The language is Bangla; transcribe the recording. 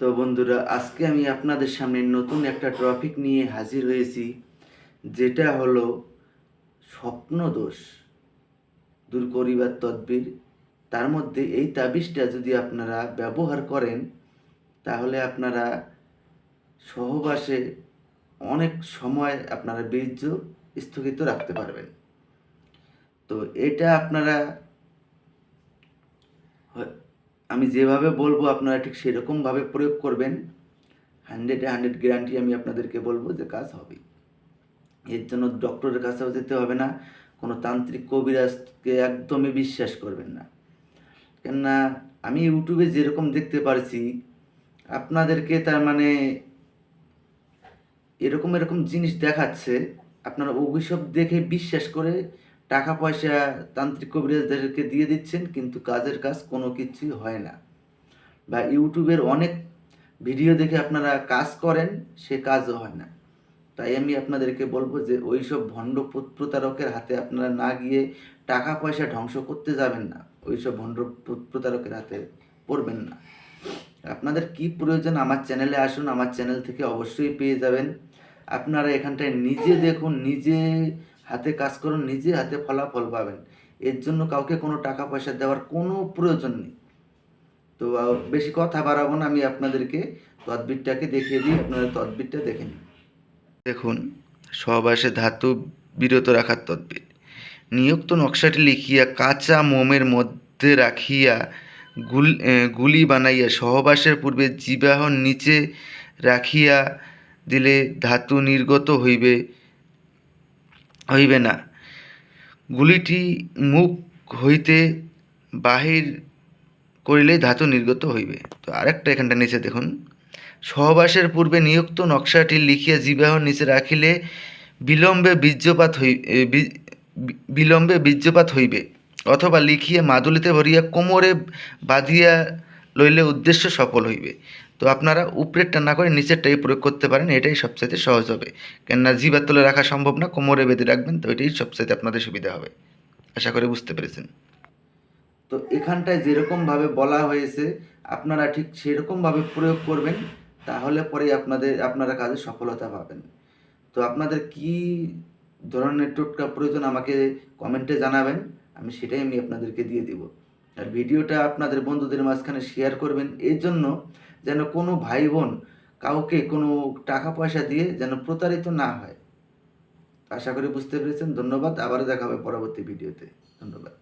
তো বন্ধুরা, আজকে আমি আপনাদের সামনে নতুন একটা টপিক নিয়ে হাজির হয়েছি, যেটা হলো স্বপ্নদোষ দূর করিবার তদবির। তার মধ্যে এই তাবিজটা যদি আপনারা ব্যবহার করেন, তাহলে আপনারা সহবাসে অনেক সময় আপনারা বীর্য স্থগিত রাখতে পারবেন। তো এটা আপনারা আমি যেভাবে বলবো আপনারা ঠিক সেরকমভাবে প্রয়োগ করবেন। 100 গ্যারান্টি আমি আপনাদেরকে বলবো যে কাজ হবে। এর জন্য ডক্টরের কাছেও যেতে হবে না, কোনো তান্ত্রিক কবিরাজকে একদমই বিশ্বাস করবেন না। কেননা আমি ইউটিউবে যেরকম দেখতে পারছি, আপনাদেরকে তার মানে এরকম এরকম জিনিস দেখাচ্ছে, আপনারা ওইসব দেখে বিশ্বাস করে টাকা পয়সা তান্ত্রিক কবিরাজদেরকে দিয়ে দিচ্ছেন, কিন্তু কাজের কাজ কোনো কিছুই হয় না। বা ইউটিউবের অনেক ভিডিও দেখে আপনারা কাজ করেন, সে কাজও হয় না। তাই আমি আপনাদেরকে বলবো যে ওই সব ভণ্ড প্রতারকের হাতে আপনারা না গিয়ে টাকা পয়সা ধ্বংস করতে যাবেন না, ওই সব ভণ্ড প্রতারকের হাতে পড়বেন না। আপনাদের কি প্রয়োজন, আমার চ্যানেলে আসুন, আমার চ্যানেল থেকে অবশ্যই পেয়ে যাবেন। আপনারা এখানটায় নিজে দেখুন, নিজে হাতে কাজ করুন, নিজে হাতে ফলাফল পাবেন। এর জন্য কাউকে কোনো টাকা পয়সা দেওয়ার কোনো প্রয়োজন নেই। তো বেশি কথা বাড়াবো না, আমি আপনাদেরকে তদবিরটাকে দেখিয়ে দিই, আপনারা তদবিরটা দেখে নিন। দেখুন, সহবাসে ধাতু বিরত রাখার তদবির। নিয়োক্ত নকশাটি লিখিয়া কাঁচা মোমের মধ্যে রাখিয়া গুলি বানাইয়া সহবাসের পূর্বে জিহ্বার নিচে রাখিয়া দিলে ধাতু নির্গত হইবে না। গুলিটি মুখ হইতে বাহির করিলেই ধাতু নির্গত হইবে। তো আরেকটা এখানটা নিচে দেখুন, সহবাসের পূর্বে নিয়োক্ত নকশাটি লিখিয়া জিহ্বার নিচে রাখিলে বিলম্বে বীর্যপাত হইবে, অথবা লিখিয়া মাদুলিতে ভরিয়া কোমরে বাঁধিয়া লইলে উদ্দেশ্য সফল হইবে। তো আপনারা উপরেরটা না করে নিচেরটাই প্রয়োগ করতে পারেন, এটাই সবচাইতে সহজ হবে। কেননা জিহ্বার তলে রাখা সম্ভব না, কোমরে বেঁধে রাখবেন, তো এটাই সবচাইতে আপনাদের সুবিধা হবে। আশা করি বুঝতে পেরেছেন। তো এখানটায় যেরকমভাবে বলা হয়েছে আপনারা ঠিক সেরকমভাবে প্রয়োগ করবেন, তাহলে পরে আপনারা কাজে সফলতা পাবেন। তো আপনাদের কি ধরনের টোটকা প্রয়োজন আমাকে কমেন্টে জানাবেন, সেটাই আমি আপনাদেরকে দিয়ে দিব। আর ভিডিওটা আপনাদের বন্ধুদের মাঝখানে শেয়ার করবেন, এর জন্য যেন কোনো ভাই বোন কাউকে কোনো টাকা পয়সা দিয়ে যেন প্রতারিত না হয়। আশা করি বুঝতে পেরেছেন। ধন্যবাদ, আবার দেখা হবে পরবর্তী ভিডিওতে। ধন্যবাদ।